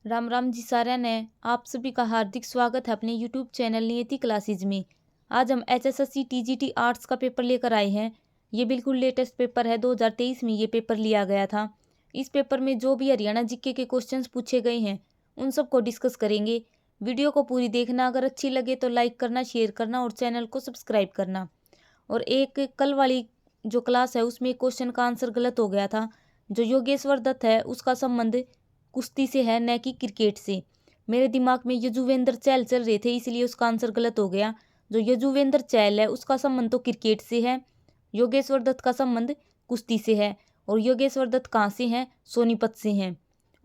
राम राम जी साਰਿਆਂ ने आप सभी का हार्दिक स्वागत है अपने यूट्यूब चैनल नियति क्लासेज में। आज हम HSSC TGT आर्ट्स का पेपर लेकर आए हैं। ये बिल्कुल लेटेस्ट पेपर है, 2023 में ये पेपर लिया गया था। इस पेपर में जो भी हरियाणा जीके के क्वेश्चंस पूछे गए हैं उन सबको डिस्कस करेंगे। वीडियो को पूरी देखना, अगर अच्छी लगे तो लाइक करना, शेयर करना और चैनल को सब्सक्राइब करना। और एक कल वाली जो क्लास है उसमें क्वेश्चन का आंसर गलत हो गया था। जो योगेश्वर दत्त है उसका संबंध कुश्ती से है, न कि क्रिकेट से। मेरे दिमाग में यजुवेंद्र चहल चल रहे थे इसलिए उसका आंसर गलत हो गया। जो यजुवेंद्र चहल है उसका संबंध तो क्रिकेट से है, योगेश्वर दत्त का संबंध कुश्ती से है। और योगेश्वर दत्त कहाँ से हैं? सोनीपत से हैं।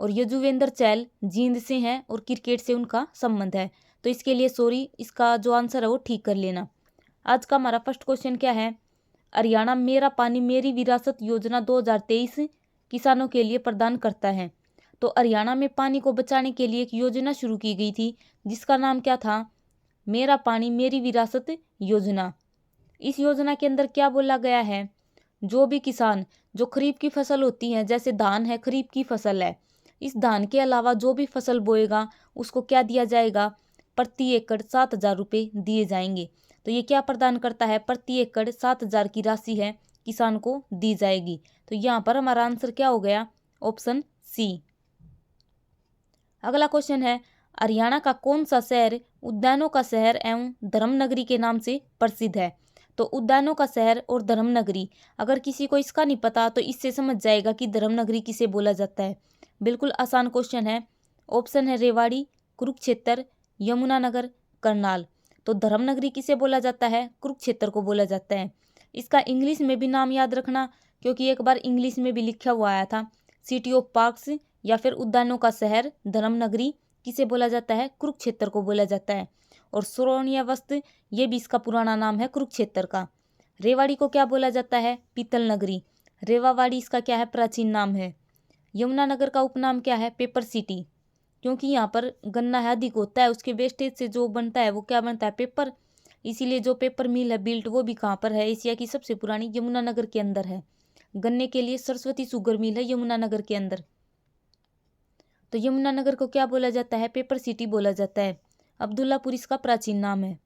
और यजुवेंद्र चहल जींद से हैं और क्रिकेट से उनका संबंध है। तो इसके लिए सॉरी, इसका जो आंसर है वो ठीक कर लेना। आज का हमारा फर्स्ट क्वेश्चन क्या है? हरियाणा मेरा पानी मेरी विरासत योजना 2023 किसानों के लिए प्रदान करता है। तो हरियाणा में पानी को बचाने के लिए एक योजना शुरू की गई थी जिसका नाम क्या था? मेरा पानी मेरी विरासत योजना। इस योजना के अंदर क्या बोला गया है? जो भी किसान जो खरीफ की फसल होती है, जैसे धान है खरीफ की फसल है, इस धान के अलावा जो भी फसल बोएगा उसको क्या दिया जाएगा? प्रति एकड़ 7,000 रुपये दिए जाएंगे। तो ये क्या प्रदान करता है? प्रति एकड़ 7,000 की राशि है किसान को दी जाएगी। तो यहाँ पर हमारा आंसर क्या हो गया? Option C. अगला क्वेश्चन है, हरियाणा का कौन सा शहर उद्यानों का शहर एवं धर्मनगरी के नाम से प्रसिद्ध है? तो उद्यानों का शहर और धर्मनगरी, अगर किसी को इसका नहीं पता तो इससे समझ जाएगा कि धर्मनगरी किसे बोला जाता है। बिल्कुल आसान क्वेश्चन है। ऑप्शन है रेवाड़ी, कुरुक्षेत्र, यमुनानगर, करनाल। तो धर्मनगरी किसे बोला जाता है? कुरुक्षेत्र को बोला जाता है। इसका इंग्लिश में भी नाम याद रखना, क्योंकि एक बार इंग्लिश में भी लिखा हुआ आया था। सिटी ऑफ पार्क्स या फिर उद्यानों का शहर धर्मनगरी किसे बोला जाता है? कुरुक्षेत्र को बोला जाता है। और श्रोणियावस्त ये भी इसका पुराना नाम है कुरुक्षेत्र का। रेवाड़ी को क्या बोला जाता है? पीतल नगरी। रेवावाड़ी इसका क्या है? प्राचीन नाम है। यमुनानगर का उपनाम क्या है? पेपर सिटी, क्योंकि यहाँ पर गन्ना है अधिक होता है, उसके वेस्टेज से जो बनता है वो क्या बनता है? पेपर। इसीलिए जो पेपर मिल है बिल्ट वो भी कहाँ पर है? एशिया की सबसे पुरानी यमुनानगर के अंदर है। गन्ने के लिए सरस्वती शुगर मिल है यमुनानगर के अंदर। तो यमुनानगर को क्या बोला जाता है? पेपर सिटी बोला जाता है। अब्दुल्लापुर इसका प्राचीन नाम है।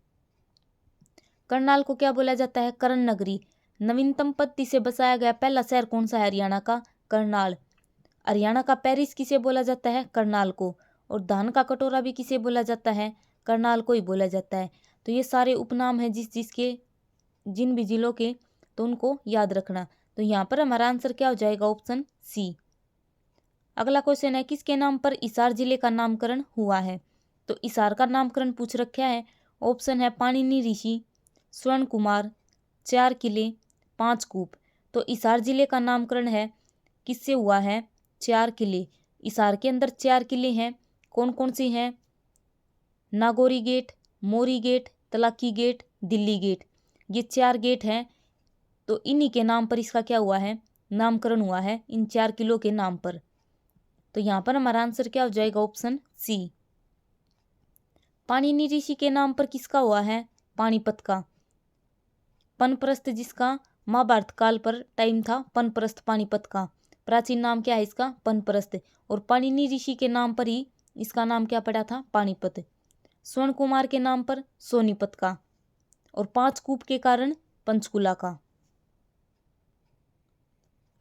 करनाल को क्या बोला जाता है? करण नगरी। नवीनतम पद्धति से बसाया गया पहला शहर कौन सा है हरियाणा का? करनाल। हरियाणा का पेरिस किसे बोला जाता है? करनाल को। और धान का कटोरा भी किसे बोला जाता है? करनाल को ही बोला जाता है। तो ये सारे उपनाम हैं जिसके जिन भी जिलों के, तो उनको याद रखना। तो यहाँ पर हमारा आंसर क्या हो जाएगा? Option C. अगला क्वेश्चन है, किसके नाम पर हिसार जिले का नामकरण हुआ है? तो हिसार का नामकरण पूछ रखा है। ऑप्शन है पाणिनि ऋषि, स्वर्ण कुमार, 4 किले, 5 कूप। तो हिसार जिले का नामकरण है किससे हुआ है? 4 किले। हिसार के अंदर 4 किले हैं। कौन कौन से हैं? Nagauri gate, Mori gate, Talaki gate, Delhi gate. ये 4 गेट हैं। तो इन्हीं के नाम पर इसका क्या हुआ है? नामकरण हुआ है, इन 4 किलों के नाम पर। तो यहाँ पर हमारा आंसर क्या हो जाएगा? ऑप्शन सी। पाणिनि ऋषि के नाम पर किसका हुआ है? पानीपत का। पनप्रस्थ जिसका महाभारत काल पर टाइम था, पनप्रस्थ पानीपत का। प्राचीन नाम क्या है इसका? पनप्रस्थ। और पाणिनि ऋषि के नाम पर ही इसका नाम क्या पड़ा था? पानीपत। स्वर्ण कुमार के नाम पर सोनीपत का। और 5 कूप के कारण पंचकुला का।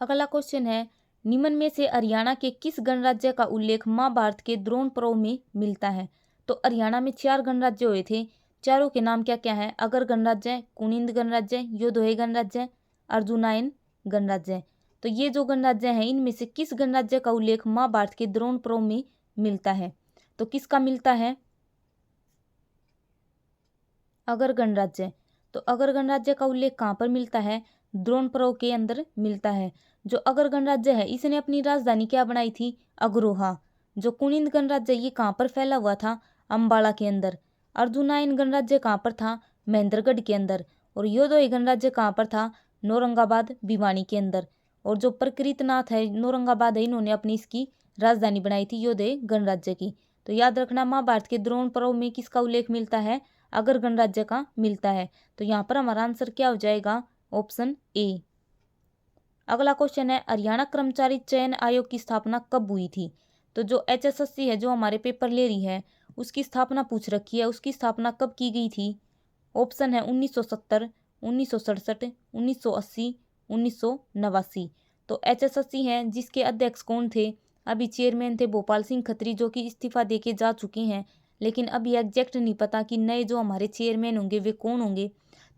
अगला क्वेश्चन है, निम्न में से हरियाणा के किस गणराज्य का उल्लेख महाभारत के द्रोण पर्व में मिलता है? तो हरियाणा में 4 गणराज्य हुए थे। चारों के नाम क्या क्या है? अगर गणराज्य, कुनिंद गणराज्य, योधोय गणराज्य, अर्जुनायन गणराज्य। तो ये जो गणराज्य हैं इनमें से किस गणराज्य का उल्लेख महाभारत के द्रोण पर्व में मिलता है? तो किसका मिलता है? अगर गणराज्य। तो अगर गणराज्य का उल्लेख कहाँ पर मिलता है? द्रोण पर्व के अंदर मिलता है। जो अगर गणराज्य है इसने अपनी राजधानी क्या बनाई थी? अग्रोहा। जो कुनिंद गणराज्य ये कहाँ पर फैला हुआ था? अम्बाला के अंदर। अर्जुनायन गणराज्य कहाँ पर था? महेंद्रगढ़ के अंदर। और योधोय गणराज्य कहाँ पर था? नौरंगाबाद भिवानी के अंदर। और जो प्रकृतनाथ है नौरंगाबाद है, इन्होंने अपनी इसकी राजधानी बनाई थी योधोय गणराज्य की। तो याद रखना, महाभारत के द्रोण पर्व में किसका उल्लेख मिलता है? अगर गणराज्य का मिलता है। तो यहाँ पर हमारा आंसर क्या हो जाएगा? Option A. अगला क्वेश्चन है, हरियाणा कर्मचारी चयन आयोग की स्थापना कब हुई थी? तो जो HSSC है, जो हमारे पेपर ले रही है, उसकी स्थापना पूछ रखी है, उसकी स्थापना कब की गई थी? ऑप्शन है 1970, 1967, 1980, 1989। तो HSSC है जिसके अध्यक्ष कौन थे? अभी चेयरमैन थे भोपाल सिंह खत्री, जो कि इस्तीफा देके जा चुके हैं, लेकिन अभी एग्जैक्ट नहीं पता कि नए जो हमारे चेयरमैन होंगे वे कौन होंगे,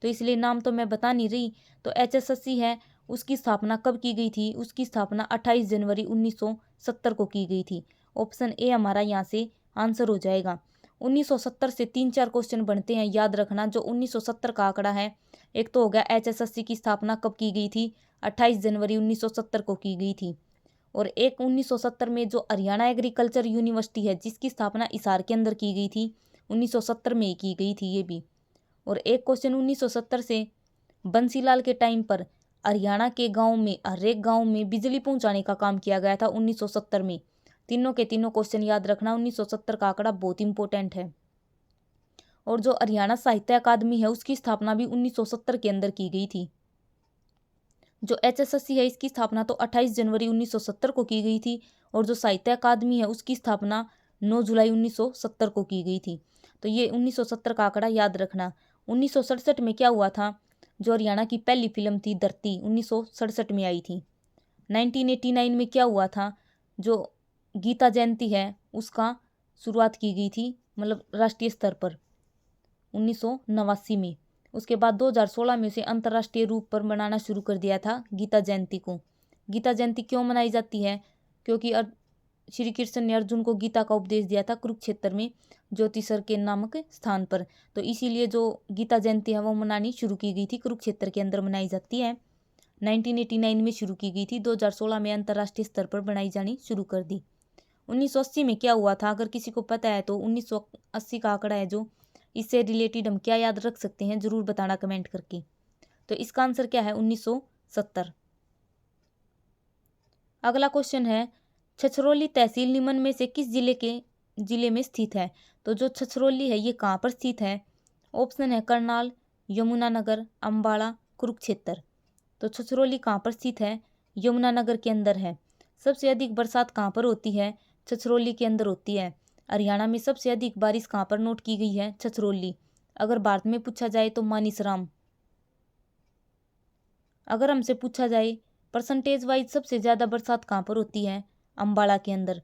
तो इसलिए नाम तो मैं बता नहीं रही। तो HSSC है उसकी स्थापना कब की गई थी? उसकी स्थापना 28 जनवरी 1970 को की गई थी। ऑप्शन ए हमारा यहाँ से आंसर हो जाएगा। 1970 से 3-4 क्वेश्चन बनते हैं, याद रखना। जो 1970 का आंकड़ा है, एक तो हो गया HSSC की स्थापना कब की गई थी? 28 जनवरी 1970 को की गई थी। और एक 1970 में जो हरियाणा एग्रीकल्चर यूनिवर्सिटी है, जिसकी स्थापना हिसार के अंदर की गई थी, 1970 में ही की गई थी ये भी। और एक क्वेश्चन 1970 से बंसीलाल के टाइम पर हरियाणा के गांव में, हर एक गाँव में बिजली पहुंचाने का काम किया गया था 1970 में। तीनों के तीनों क्वेश्चन याद रखना, 1970 का आंकड़ा बहुत इंपॉर्टेंट है। और जो हरियाणा साहित्य अकादमी है, उसकी स्थापना भी 1970 के अंदर की गई थी। जो HSSC है, इसकी स्थापना तो 28 जनवरी 1970 को की गई थी, और जो साहित्य अकादमी है उसकी स्थापना 9 जुलाई 1970 को की गई थी। तो ये 1970 का आंकड़ा याद रखना। 1967 में क्या हुआ था? जो हरियाणा की पहली फिल्म थी धरती, 1967 में आई थी। 1989 में क्या हुआ था? जो गीता जयंती है उसका शुरुआत की गई थी, मतलब राष्ट्रीय स्तर पर 1989 में। उसके बाद 2016 में उसे अंतर्राष्ट्रीय रूप पर मनाना शुरू कर दिया था गीता जयंती को। गीता जयंती क्यों मनाई जाती है? क्योंकि श्री कृष्ण ने अर्जुन को गीता का उपदेश दिया था कुरुक्षेत्र में, ज्योतिसर के नामक स्थान पर। तो इसीलिए जो गीता जयंती है वो मनानी शुरू की गई थी, कुरुक्षेत्र के अंदर मनाई जाती है। 1989 में शुरू की गई थी, 2016 में अंतर्राष्ट्रीय स्तर पर बनाई जानी शुरू कर दी। 1980 में क्या हुआ था? अगर किसी को पता है तो 1980 का आंकड़ा है जो, इससे रिलेटेड हम क्या याद रख सकते हैं, जरूर बताना कमेंट करके। तो इसका आंसर क्या है? 1970। अगला क्वेश्चन है, छछरौली तहसील निम्न में से किस जिले में स्थित है? तो जो छछरौली है ये कहाँ पर स्थित है? ऑप्शन है करनाल, यमुनानगर, अम्बाड़ा, कुरुक्षेत्र। तो छछरौली कहाँ पर स्थित है? यमुनानगर के अंदर है। सबसे अधिक बरसात कहाँ पर होती है? छछरौली के अंदर होती है। हरियाणा में सबसे अधिक बारिश कहाँ पर नोट की गई है? छछरौली। अगर भारत में पूछा जाए तो मानिसराम। अगर हमसे पूछा जाए परसेंटेज वाइज सबसे ज़्यादा बरसात कहाँ पर होती है? अम्बाड़ा के अंदर।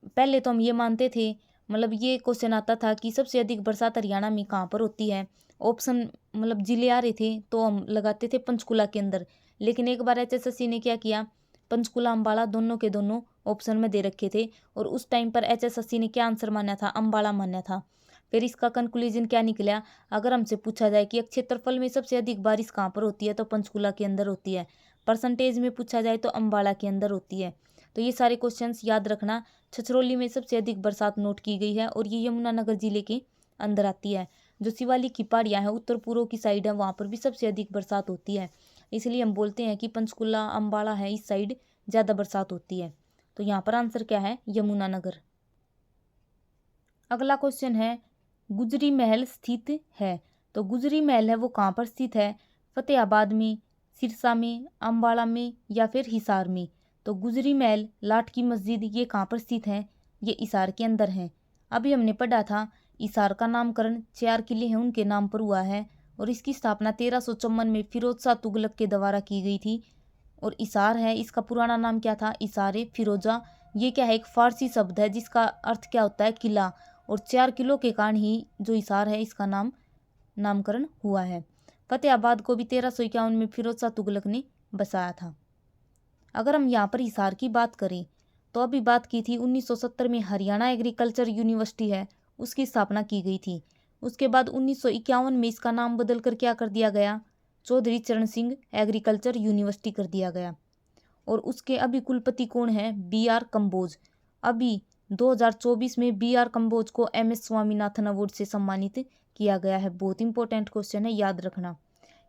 पहले तो हम ये मानते थे, मतलब ये क्वेश्चन आता था कि सबसे अधिक बरसात हरियाणा में कहाँ पर होती है। ऑप्शन मतलब जिले आ रहे थे तो हम लगाते थे पंचकुला के अंदर, लेकिन एक बार HSSC ने क्या किया, पंचकुला अम्बाड़ा दोनों के दोनों ऑप्शन में दे रखे थे, और उस टाइम पर HSSC ने क्या आंसर माना था? अम्बाड़ा माना था। फिर इसका कंक्लूजन क्या निकला? अगर हमसे पूछा जाए कि क्षेत्रफल में सबसे अधिक बारिश कहाँ पर होती है, तो पंचकुला के अंदर होती है। परसेंटेज में पूछा जाए तो अम्बाड़ा के अंदर होती है। तो ये सारे क्वेश्चंस याद रखना। छछरौली में सबसे अधिक बरसात नोट की गई है, और ये यमुनानगर जिले के अंदर आती है। जो शिवालिक की पहाड़ियाँ हैं उत्तर पूर्व की साइड है, वहाँ पर भी सबसे अधिक बरसात होती है। इसलिए हम बोलते हैं कि पंचकुला अम्बाड़ा है इस साइड ज़्यादा बरसात होती है। तो यहाँ पर आंसर क्या है? यमुनानगर। अगला क्वेश्चन है, गुजरी महल स्थित है। तो गुजरी महल है वो कहाँ पर स्थित है? फतेहाबाद में, सिरसा में, अम्बाड़ा में, या फिर हिसार में? तो गुजरी महल, लाठ की मस्जिद, ये कहाँ पर स्थित है? ये हिसार के अंदर है। अभी हमने पढ़ा था हिसार का नामकरण 4 किले हैं उनके नाम पर हुआ है, और इसकी स्थापना 1354 में फिरोज शाह तुगलक के द्वारा की गई थी। और हिसार है, इसका पुराना नाम क्या था? हिसार फिरोजा। ये क्या है? एक फारसी शब्द है जिसका अर्थ क्या होता है? किला। और 4 किलों के कारण ही जो हिसार है इसका नामकरण हुआ है। फतेहाबाद को भी 1351 में फिरोज शाह तुगलक ने बसाया था। अगर हम यहाँ पर हिसार की बात करें तो अभी बात की थी 1970 में हरियाणा एग्रीकल्चर यूनिवर्सिटी है उसकी स्थापना की गई थी। उसके बाद 1951 में इसका नाम बदल कर क्या कर दिया गया? चौधरी चरण सिंह एग्रीकल्चर यूनिवर्सिटी कर दिया गया। और उसके अभी कुलपति कौन है? BR कंबोज। अभी 2024 में BR कंबोज को MS स्वामीनाथन अवार्ड से सम्मानित किया गया है। बहुत इंपॉर्टेंट क्वेश्चन है, याद रखना।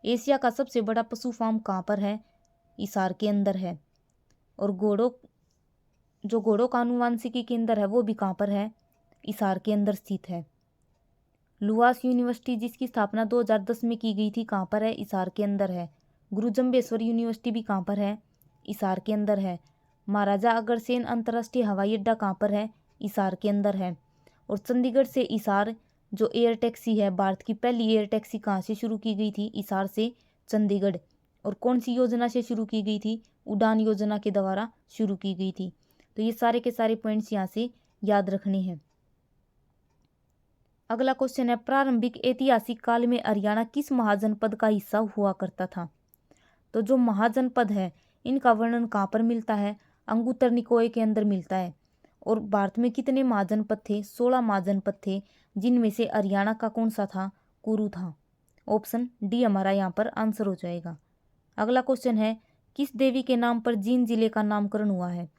एशिया का सबसे बड़ा पशु फार्म कहाँ पर है? हिसार के अंदर है। और घोड़ों का आनुवांशिकी केंद्र है वो भी कहाँ पर है? हिसार के अंदर स्थित है। लुहास यूनिवर्सिटी जिसकी स्थापना 2010 में की गई थी, कहाँ पर है? हिसार के अंदर है। गुरु जम्बेश्वर यूनिवर्सिटी भी कहाँ पर है? हिसार के अंदर है। महाराजा अग्रसेन अंतर्राष्ट्रीय हवाई अड्डा कहाँ पर है? हिसार के अंदर है। और चंडीगढ़ से हिसार जो एयर टैक्सी है, भारत की पहली एयर टैक्सी कहाँ से शुरू की गई थी? हिसार से चंडीगढ़। और कौन सी योजना से शुरू की गई थी? उड़ान योजना के द्वारा शुरू की गई थी। तो ये सारे के सारे पॉइंट्स यहाँ से याद रखने हैं। अगला क्वेश्चन है, प्रारंभिक ऐतिहासिक काल में हरियाणा किस महाजनपद का हिस्सा हुआ करता था? तो जो महाजनपद है इनका वर्णन कहाँ पर मिलता है? अंगुत्तर निकोय के अंदर मिलता है। और भारत में कितने महाजनपद थे? 16 महाजनपद थे, जिनमें से हरियाणा का कौन सा था? कुरु था। ऑप्शन डी हमारा यहाँ पर आंसर हो जाएगा। अगला क्वेश्चन है, किस देवी के नाम पर जींद जिले का नामकरण हुआ है?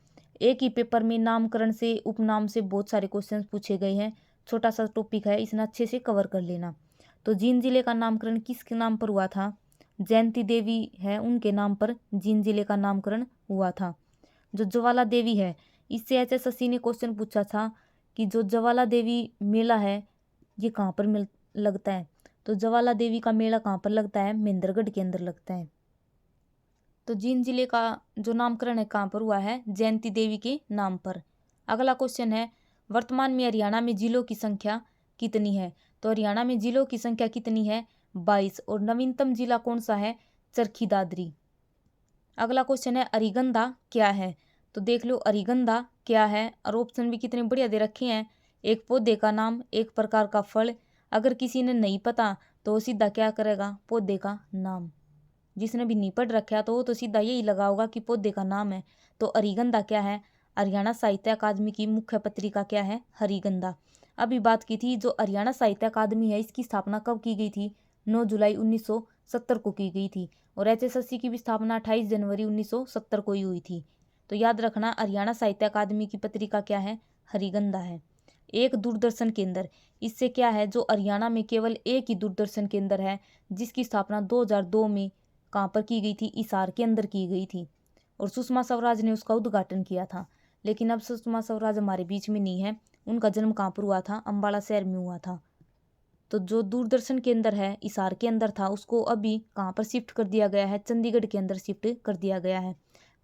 एक ही पेपर में नामकरण से उपनाम से बहुत सारे क्वेश्चन पूछे गए हैं। छोटा सा टॉपिक है, इसे अच्छे से कवर कर लेना। तो जींद जिले का नामकरण किसके नाम पर हुआ था? जयंती देवी है, उनके नाम पर जींद जिले का नामकरण हुआ था। जो ज्वाला देवी है, इससे HSSC ने क्वेश्चन पूछा था कि जो ज्वाला देवी मेला है ये कहाँ पर लगता है? तो ज्वाला देवी का मेला कहाँ पर लगता है? महेंद्रगढ़ के अंदर लगता है। तो जींद जिले का जो नामकरण है कहाँ पर हुआ है? जयंती देवी के नाम पर। अगला क्वेश्चन है, वर्तमान में हरियाणा में जिलों की संख्या कितनी है? तो हरियाणा में जिलों की संख्या कितनी है? 22। और नवीनतम जिला कौन सा है? चरखी दादरी। अगला क्वेश्चन है, अरिगंधा क्या है? तो देख लो अरिगंधा क्या है, और ऑप्शन भी कितने बढ़िया दे रखे हैं। एक पौधे का नाम, एक प्रकार का फल। अगर किसी ने नहीं पता तो वो सीधा क्या करेगा? पौधे का नाम। जिसने भी नहीं पढ़ रखा तो वो तो सीधा यही लगा होगा कि पौधे का नाम है। तो अरिगंधा क्या है? हरियाणा साहित्य अकादमी की मुख्य पत्रिका क्या है? हरिगंधा। अभी बात की थी जो हरियाणा साहित्य अकादमी है इसकी स्थापना कब की गई थी? 9 जुलाई 1970 को की गई थी। और HSSC की भी स्थापना 28 जनवरी 1970 को ही हुई थी। तो याद रखना, हरियाणा साहित्य अकादमी की पत्रिका क्या है? हरिगंधा है। एक दूरदर्शन केंद्र, इससे क्या है? जो हरियाणा में केवल एक ही दूरदर्शन केंद्र है, जिसकी स्थापना 2002 में कहाँ पर की गई थी? हिसार के अंदर की गई थी। और सुषमा स्वराज ने उसका उद्घाटन किया था। लेकिन अब सुषमा स्वराज हमारे बीच में नहीं है। उनका जन्म कहाँ पर हुआ था? अम्बाला शहर में हुआ था। तो जो दूरदर्शन केंद्र है हिसार के अंदर था, उसको अभी कहाँ पर शिफ्ट कर दिया गया है? चंडीगढ़ के अंदर शिफ्ट कर दिया गया है।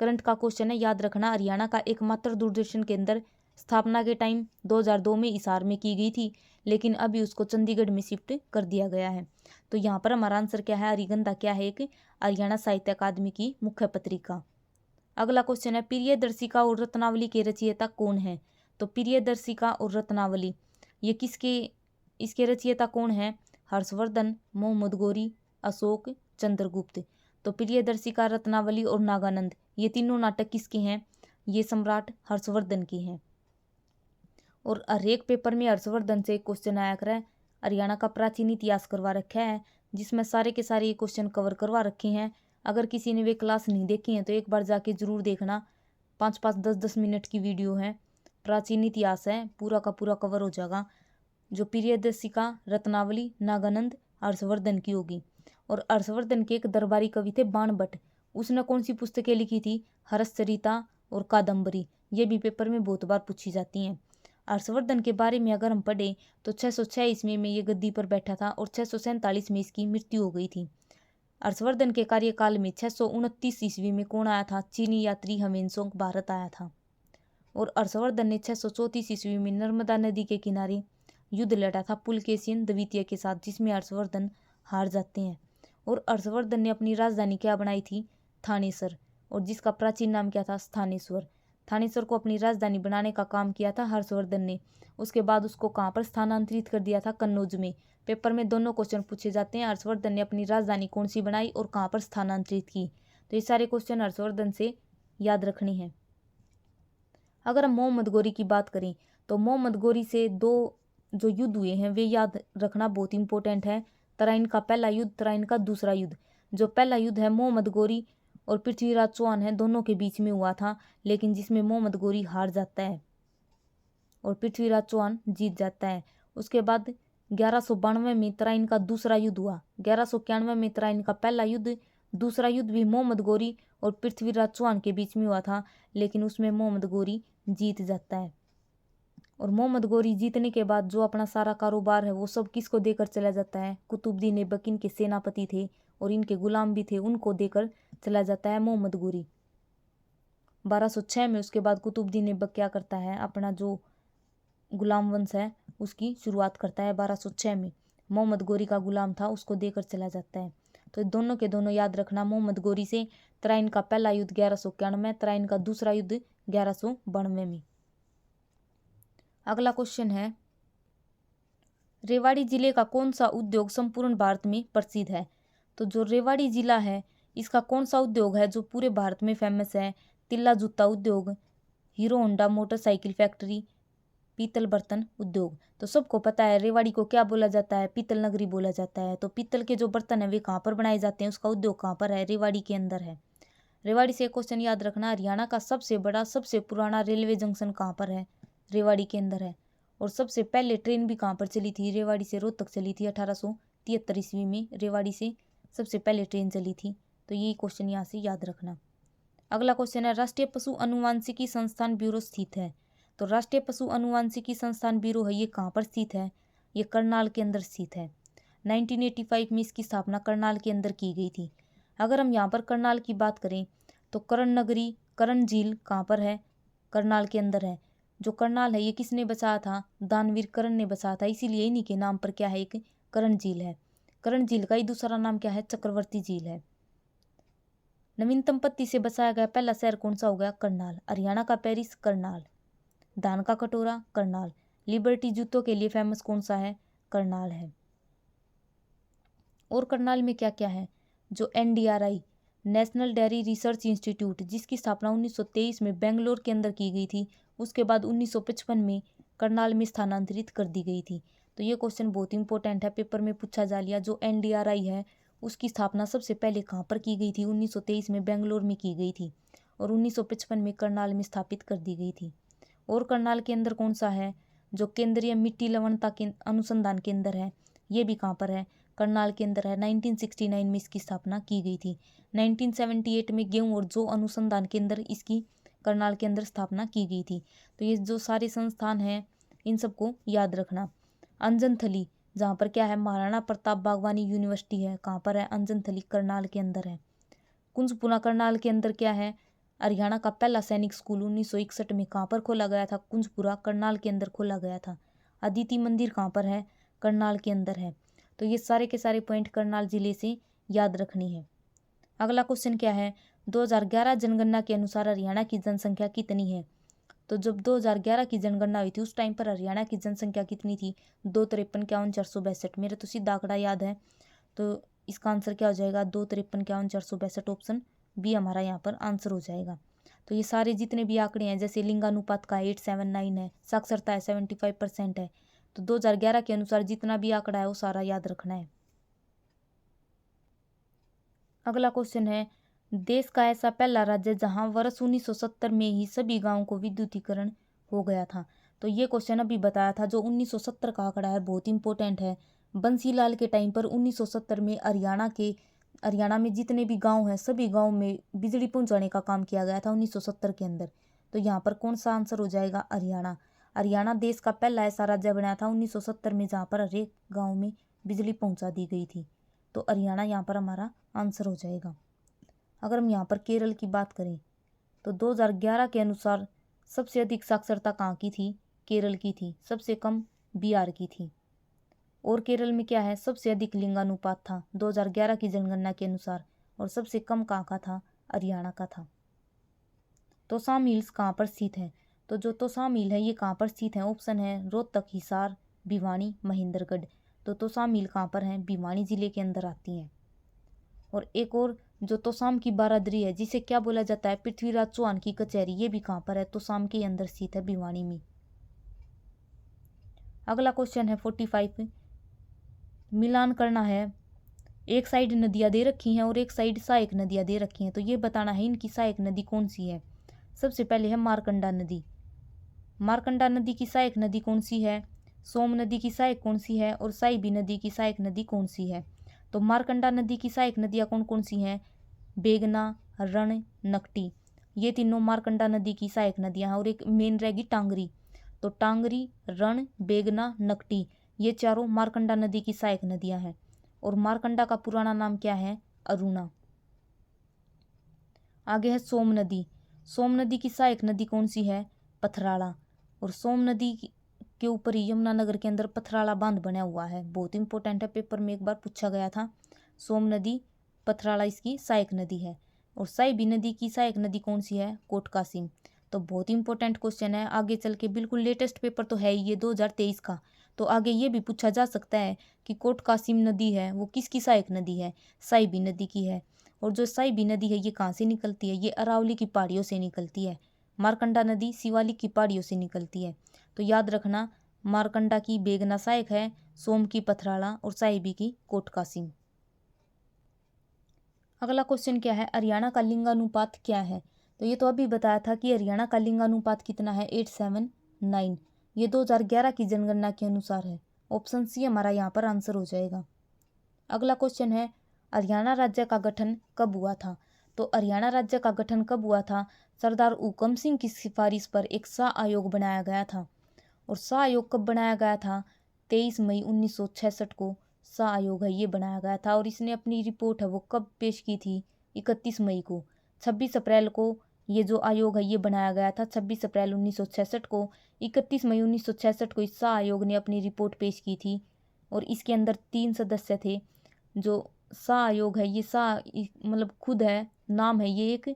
करंट का क्वेश्चन है, याद रखना, हरियाणा का एकमात्र दूरदर्शन केंद्र स्थापना के टाइम 2002 में हिसार में की गई थी, लेकिन अभी उसको चंडीगढ़ में शिफ्ट कर दिया गया है। तो यहाँ पर हमारा आंसर क्या है? हरिगंधा क्या है? एक हरियाणा साहित्य अकादमी की मुख्य पत्रिका। अगला क्वेश्चन है, प्रियदर्शिका और रत्नावली के रचयिता कौन है? तो प्रियदर्शिका और रत्नावली ये इसके रचयिता कौन है? हर्षवर्धन, मोहम्मद गौरी, अशोक, चंद्रगुप्त। तो प्रियदर्शिका, रत्नावली और नागानंद ये तीनों नाटक किसके हैं? ये सम्राट हर्षवर्धन के हैं। और हर एक पेपर में हर्षवर्धन से एक क्वेश्चन आया करे। हरियाणा का प्राचीन इतिहास करवा रखा है, जिसमें सारे के सारे ये क्वेश्चन कवर करवा रखे हैं। अगर किसी ने वे क्लास नहीं देखी है तो एक बार जाके जरूर देखना। 5-5, 10-10 मिनट की वीडियो है, प्राचीन इतिहास है, पूरा का पूरा कवर हो जाएगा। जो प्रियदर्शिका, रत्नावली, नागानंद हर्षवर्धन की होगी। और हर्षवर्धन के एक दरबारी कवि थे बाणभट्ट, उसने कौन सी पुस्तकें लिखी थी? हर्षचरिता और कादम्बरी। ये भी पेपर में बहुत बार पूछी जाती हैं। हर्षवर्धन के बारे में अगर हम पढ़ें तो 606 ईस्वी में ये गद्दी पर बैठा था और 647 में इसकी मृत्यु हो गई थी। हर्षवर्धन के कार्यकाल में 629 ईस्वी में कौन आया था? चीनी यात्री ह्वेनसांग भारत आया था। और हर्षवर्धन ने 634 ईस्वी में नर्मदा नदी के किनारे युद्ध लड़ा था पुलकेशिन द्वितीय के साथ, जिसमें हर्षवर्धन हार जाते हैं। और हर्षवर्धन ने अपनी राजधानी क्या बनाई थी? थानेसर, और जिसका प्राचीन नाम क्या था? स्थानेश्वर। थानेश्वर को अपनी राजधानी बनाने का काम किया था हर्षवर्धन ने। उसके बाद उसको कहाँ पर स्थानांतरित कर दिया था? कन्नौज में। पेपर में दोनों क्वेश्चन पूछे जाते हैं, हर्षवर्धन ने अपनी राजधानी कौन सी बनाई और कहाँ पर स्थानांतरित की। तो ये सारे क्वेश्चन हर्षवर्धन से याद रखने हैं। अगर हम मोहम्मद गौरी की बात करें तो मोहम्मद गौरी से दो जो युद्ध हुए हैं वे याद रखना बहुत इंपॉर्टेंट है। तराइन का पहला युद्ध, तराइन का दूसरा युद्ध। जो पहला युद्ध है मोहम्मद गौरी और पृथ्वीराज चौहान है दोनों के बीच में हुआ था, लेकिन जिसमें मोहम्मद गौरी हार जाता है और पृथ्वीराज चौहान जीत जाता है। उसके बाद 1192 में तराइन का दूसरा युद्ध हुआ। 1191 में तराइन का पहला युद्ध, दूसरा युद्ध भी मोहम्मद गौरी और पृथ्वीराज चौहान के बीच में हुआ था, लेकिन उसमें मोहम्मद गौरी जीत जाता है। और मोहम्मद गौरी जीतने के बाद जो अपना सारा कारोबार है वो सब किसको देकर चला जाता है? कुतुबुद्दीन ऐबक इनके सेनापति थे और इनके गुलाम भी थे, उनको देकर चला जाता है मोहम्मद गौरी। 1206 में उसके बाद कुतुबुद्दीन ऐबक क्या करता है, अपना जो गुलाम वंश है उसकी शुरुआत करता है। 1206 में मोहम्मद गोरी का गुलाम था, उसको देकर चला जाता है। तो दोनों के दोनों याद रखना। मोहम्मद गोरी से तराइन का पहला युद्ध 1191 में, तराइन का दूसरा युद्ध 1192 में। अगला क्वेश्चन है, रेवाड़ी जिले का कौन सा उद्योग संपूर्ण भारत में प्रसिद्ध है? तो जो रेवाड़ी जिला है इसका कौन सा उद्योग है जो पूरे भारत में फेमस है? तिल्ला जूता उद्योग, हीरो होंडा मोटरसाइकिल फैक्ट्री, पीतल बर्तन उद्योग। तो सबको पता है रेवाड़ी को क्या बोला जाता है, पीतल नगरी बोला जाता है। तो पीतल के जो बर्तन है वे कहाँ पर बनाए जाते हैं, उसका उद्योग कहाँ पर है? रेवाड़ी के अंदर है। रेवाड़ी से एक क्वेश्चन याद रखना, हरियाणा का सबसे बड़ा सबसे पुराना रेलवे जंक्शन कहाँ पर है? रेवाड़ी के अंदर है। और सबसे पहले ट्रेन भी कहाँ पर चली थी? रेवाड़ी से रोहतक चली थी 1873 ईस्वी में, रेवाड़ी से सबसे पहले ट्रेन चली थी। तो यही क्वेश्चन यहाँ से याद रखना। अगला क्वेश्चन है, राष्ट्रीय पशु अनुवांशिकी संस्थान ब्यूरो स्थित है? तो राष्ट्रीय पशु अनुवांशिकी संस्थान ब्यूरो है ये कहाँ पर स्थित है? ये करनाल के अंदर स्थित है। 1985 में इसकी स्थापना करनाल के अंदर की गई थी। अगर हम यहाँ पर करनाल की बात करें तो करण नगरी, करण झील कहाँ पर है? करनाल के अंदर है। जो करनाल है ये किसने बसाया था? दानवीर करण ने बसाया था, इसीलिए इन्हीं के नाम पर क्या है, एक करण झील है। करण झील का ही दूसरा नाम क्या है? चक्रवर्ती झील है। नवीनतम पत्ती से बसाया गया पहला शहर कौन सा हो गया? करनाल। हरियाणा का पेरिस, करनाल। धान का कटोरा, करनाल। लिबर्टी जूतों के लिए फेमस कौन सा है? करनाल है। और करनाल में क्या क्या है? जो NDRI national dairy research institute, जिसकी स्थापना 1923 में बेंगलोर के अंदर की गई थी, उसके बाद 1955 में करनाल में स्थानांतरित कर दी गई थी। तो ये क्वेश्चन बहुत इंपॉर्टेंट है, पेपर में पूछा जा लिया। जो NDRI है उसकी स्थापना सबसे पहले कहाँ पर की गई थी? 1923 में बेंगलोर में की गई थी और 1955 में करनाल में स्थापित कर दी गई थी। और करनाल के अंदर कौन सा है? जो केंद्रीय मिट्टी लवणता के अनुसंधान केंद्र है, ये भी कहाँ पर है? करनाल के अंदर है। 1969 में इसकी स्थापना की गई थी। 1978 में गेहूं और जौ अनुसंधान केंद्र इसकी करनाल के अंदर स्थापना की गई थी। तो ये जो सारे संस्थान हैं इन सबको याद रखना। अंजनथली, जहाँ पर क्या है? महाराणा प्रताप बागवानी यूनिवर्सिटी है, कहाँ पर है? अंजनथली, करनाल के अंदर है। कुंजपुरा करनाल के अंदर क्या है? हरियाणा का पहला सैनिक स्कूल 1961 में कहाँ पर खोला गया था? कुंजपुरा, करनाल के अंदर खोला गया था। अदिति मंदिर कहाँ पर है? करनाल के अंदर है। तो ये सारे के सारे पॉइंट करनाल जिले से याद रखनी है। अगला क्वेश्चन क्या है? 2011 जनगणना के अनुसार हरियाणा की जनसंख्या कितनी है? तो जब 2011 की जनगणना हुई थी उस टाइम पर हरियाणा की जनसंख्या कितनी थी? 253,51,462। मेरे तो सीधा आंकड़ा याद है, तो इसका आंसर क्या हो जाएगा? 253,51,462। ऑप्शन बी हमारा यहाँ पर आंसर हो जाएगा। तो ये सारे जितने भी आंकड़े हैं, जैसे लिंगानुपात का 879 है, साक्षरता है 75% है, तो 2011 के अनुसार जितना भी आंकड़ा है वो सारा याद रखना है। अगला क्वेश्चन है, देश का ऐसा पहला राज्य जहां वर्ष 1970 में ही सभी गांवों को विद्युतीकरण हो गया था? तो ये क्वेश्चन अभी बताया था। जो 1970 का आंकड़ा है बहुत इंपॉर्टेंट है। बंसीलाल के टाइम पर 1970 में हरियाणा में जितने भी गांव हैं सभी गांव में बिजली पहुंचाने का काम किया गया था 1970 के अंदर। तो यहाँ पर कौन सा आंसर हो जाएगा? हरियाणा। हरियाणा देश का पहला ऐसा राज्य बना था 1970 में जहाँ पर हर एक गाँव में बिजली पहुँचा दी गई थी। तो हरियाणा यहाँ पर हमारा आंसर हो जाएगा। अगर हम यहाँ पर केरल की बात करें तो 2011 के अनुसार सबसे अधिक साक्षरता कहाँ की थी? केरल की थी। सबसे कम बिहार की थी। और केरल में क्या है? सबसे अधिक लिंगानुपात था 2011 की जनगणना के अनुसार, और सबसे कम कहाँ का था? हरियाणा का था। तोसाम हिल्स कहाँ पर स्थित है? तो जो तोसाम हिल है ये कहाँ पर स्थित है? ऑप्शन है रोहतक, हिसार, भिवानी, महेंद्रगढ़। तो तोसाम हिल कहाँ पर है? भिवानी जिले के अंदर आती हैं। और एक और जो तोसाम की बारादरी है जिसे क्या बोला जाता है? पृथ्वीराज चौहान की कचहरी, ये भी कहाँ पर है? तोसाम के अंदर स्थित है, भिवानी में। अगला क्वेश्चन है 45, मिलान करना है। एक साइड नदियाँ दे रखी हैं और एक साइड सहायक नदियाँ दे रखी हैं, तो ये बताना है इनकी सहायक नदी कौन सी है। सबसे पहले है मारकंडा नदी। मारकंडा नदी की सहायक नदी कौन सी है? सोम नदी की सहायक कौन सी है? और साइबी नदी की सहायक नदी कौन सी है? तो मारकंडा नदी की सहायक नदियाँ कौन कौन सी हैं? बेगना, रण, नकटी, ये तीनों मारकंडा नदी की सहायक नदियाँ हैं। और एक मेन रहेगी टांगरी। तो टांगरी, रण, बेगना, नकटी, ये चारों मारकंडा नदी की सहायक नदियाँ हैं। और मारकंडा का पुराना नाम क्या है? अरुणा। आगे है सोम नदी। सोम नदी की सहायक नदी कौन सी है? पथराला। और सोम नदी के ऊपर ही यमुनानगर के अंदर पथराला बांध बना हुआ है। बहुत इंपॉर्टेंट है, पेपर में एक बार पूछा गया था। सोम नदी, पथराला इसकी सहायक नदी है। और साहिबी नदी की सहायक नदी कौन सी है? कोट कासिम। तो बहुत इंपॉर्टेंट क्वेश्चन है, आगे चल के बिल्कुल लेटेस्ट पेपर तो है ही ये 2023 का। तो आगे ये भी पूछा जा सकता है कि कोट कासिम नदी है वो किसकी सहायक नदी है? साहिबी नदी की है। और जो साहिबी नदी है ये कहाँ से निकलती है? ये अरावली की पहाड़ियों से निकलती है। मारकंडा नदी शिवालिक की पहाड़ियों से निकलती है। तो याद रखना, मारकंडा की बेगना सहायक है, सोम की पथराला और साहिबी की कोट कासिम। अगला क्वेश्चन क्या है? हरियाणा का लिंगानुपात क्या है? तो ये तो अभी बताया था कि हरियाणा का लिंगानुपात कितना है? 879। ये 2011 की जनगणना के अनुसार है। ऑप्शन सी हमारा यहाँ पर आंसर हो जाएगा। अगला क्वेश्चन है, हरियाणा राज्य का गठन कब हुआ था? तो हरियाणा राज्य का गठन कब हुआ था? सरदार ऊकम सिंह की सिफारिश पर एक शाह आयोग बनाया गया था। और शाह आयोग कब बनाया गया था? 23 मई 1966 को शाह आयोग है ये बनाया गया था। और इसने अपनी रिपोर्ट है वो कब पेश की थी? 31 मई को। 26 अप्रैल को ये जो आयोग है ये बनाया गया था, 26 अप्रैल 1966 को। 31 मई 1966 को इस शाह आयोग ने अपनी रिपोर्ट पेश की थी। और इसके अंदर 3 सदस्य थे। जो शाह आयोग है ये शाह मतलब खुद है, नाम है ये एक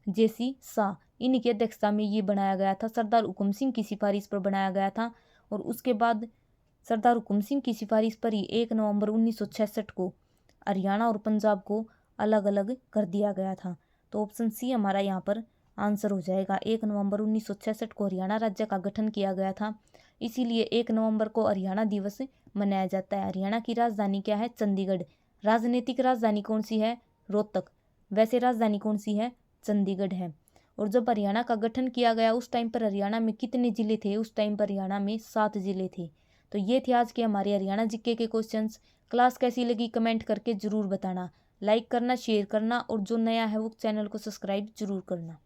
जेसी शाह, इन्हीं की अध्यक्षता में ये बनाया गया था। सरदार हुकुम सिंह की सिफारिश पर बनाया गया था। और उसके बाद सरदार हुकुम सिंह की सिफारिश पर ही 1 नवंबर 1966 को हरियाणा और पंजाब को अलग अलग कर दिया गया था। तो ऑप्शन सी हमारा यहाँ पर आंसर हो जाएगा। 1 नवंबर 1966 को हरियाणा राज्य का गठन किया गया था, इसीलिए 1 नवंबर को हरियाणा दिवस मनाया जाता है। हरियाणा की राजधानी क्या है? चंडीगढ़। राजनीतिक राजधानी कौन सी है? रोहतक। वैसे राजधानी कौन सी है? चंडीगढ़ है। और जब हरियाणा का गठन किया गया उस टाइम पर हरियाणा में कितने जिले थे? उस टाइम पर हरियाणा में 7 जिले थे। तो ये थे आज के हमारे हरियाणा जीके के क्वेश्चंस। क्लास कैसी लगी कमेंट करके ज़रूर बताना। लाइक करना, शेयर करना और जो नया है वो चैनल को सब्सक्राइब जरूर करना।